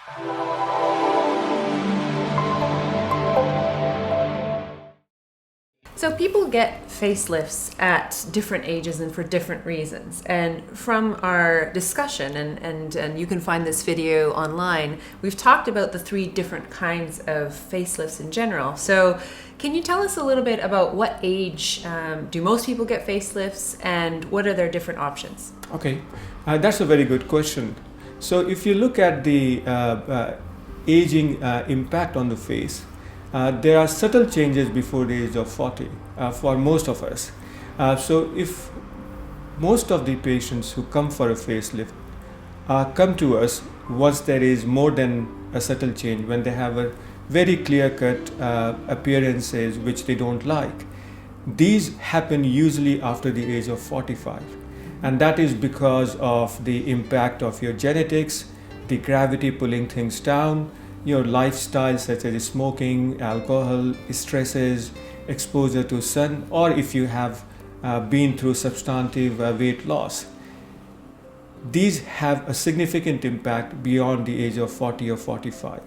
So people get facelifts at different ages and for different reasons. And from our discussion, and you can find this video online, we've talked about the 3 different kinds of facelifts in general. So can you tell us a little bit about what age do most people get facelifts and what are their different options? Okay, that's a very good question. So if you look at the aging impact on the face, there are subtle changes before the age of 40 for most of us. So if most of the patients who come for a facelift come to us once there is more than a subtle change, when they have a very clear-cut appearances which they don't like. These happen usually after the age of 45. And that is because of the impact of your genetics, the gravity pulling things down, your lifestyle such as smoking, alcohol, stresses, exposure to sun, or if you have been through substantive weight loss. These have a significant impact beyond the age of 40 or 45.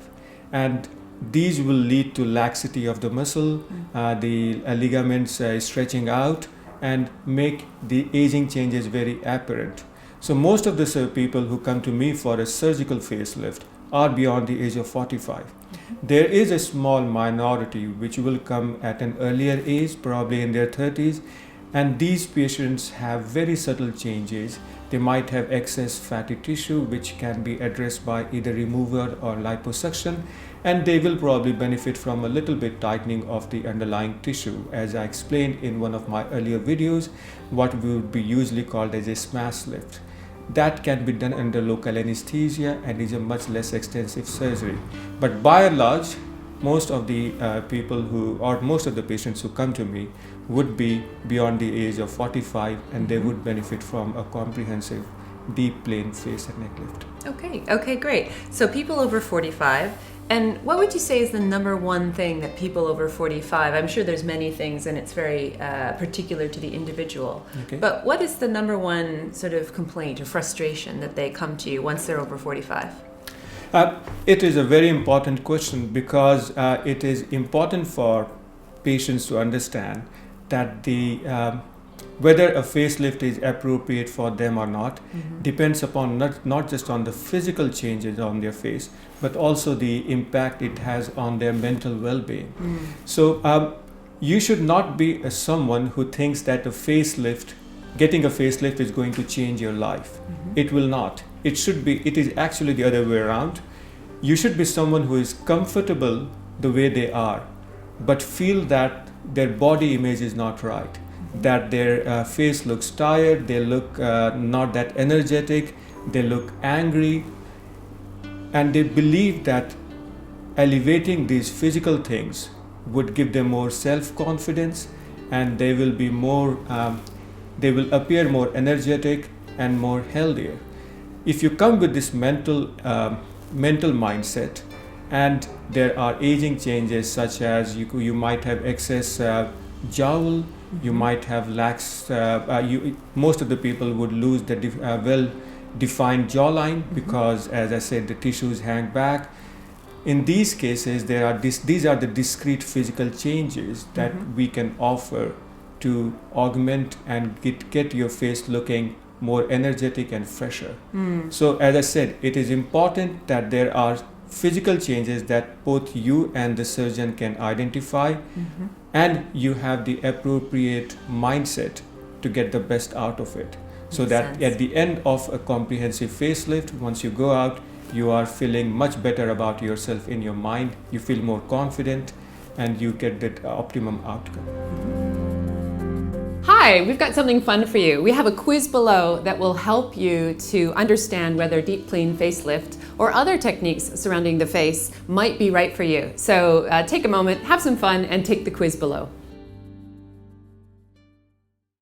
And these will lead to laxity of the muscle, the ligaments stretching out, and make the aging changes very apparent. So most of the people who come to me for a surgical facelift are beyond the age of 45. There is a small minority which will come at an earlier age, probably in their 30s, and these patients have very subtle changes. They might have excess fatty tissue which can be addressed by either removal or liposuction, and they will probably benefit from a little bit tightening of the underlying tissue. As I explained in one of my earlier videos, what would be usually called as a smash lift. That can be done under local anesthesia and is a much less extensive surgery. But by and large, most of the most of the patients who come to me would be beyond the age of 45, and they would benefit from a comprehensive deep plane face and neck lift. Okay, great. So people over 45, and what would you say is the number one thing that people over 45, I'm sure there's many things and it's very particular to the individual, but what is the number one sort of complaint or frustration that they come to you once they're over 45? It is a very important question because it is important for patients to understand that whether a facelift is appropriate for them or not depends upon not just on the physical changes on their face, but also the impact it has on their mental well-being. So you should not be someone who thinks that getting a facelift is going to change your life. It will not. It is actually the other way around. You should be someone who is comfortable the way they are, but feel that their body image is not right, that their face looks tired, they look not that energetic, they look angry, and they believe that elevating these physical things would give them more self-confidence, and they will appear more energetic and more healthier. If you come with this mental mindset, and there are aging changes such as you might have excess jowl, you might have lax, most of the people would lose the well-defined jawline because, as I said, the tissues hang back. In these cases, these are the discrete physical changes that we can offer to augment and get your face looking more energetic and fresher. So as I said, it is important that there are physical changes that both you and the surgeon can identify, and you have the appropriate mindset to get the best out of it. So that at the end of a comprehensive facelift, once you go out, you are feeling much better about yourself in your mind, you feel more confident, and you get that optimum outcome. Hi, we've got something fun for you. We have a quiz below that will help you to understand whether deep clean facelift or other techniques surrounding the face might be right for you. So take a moment, have some fun, and take the quiz below.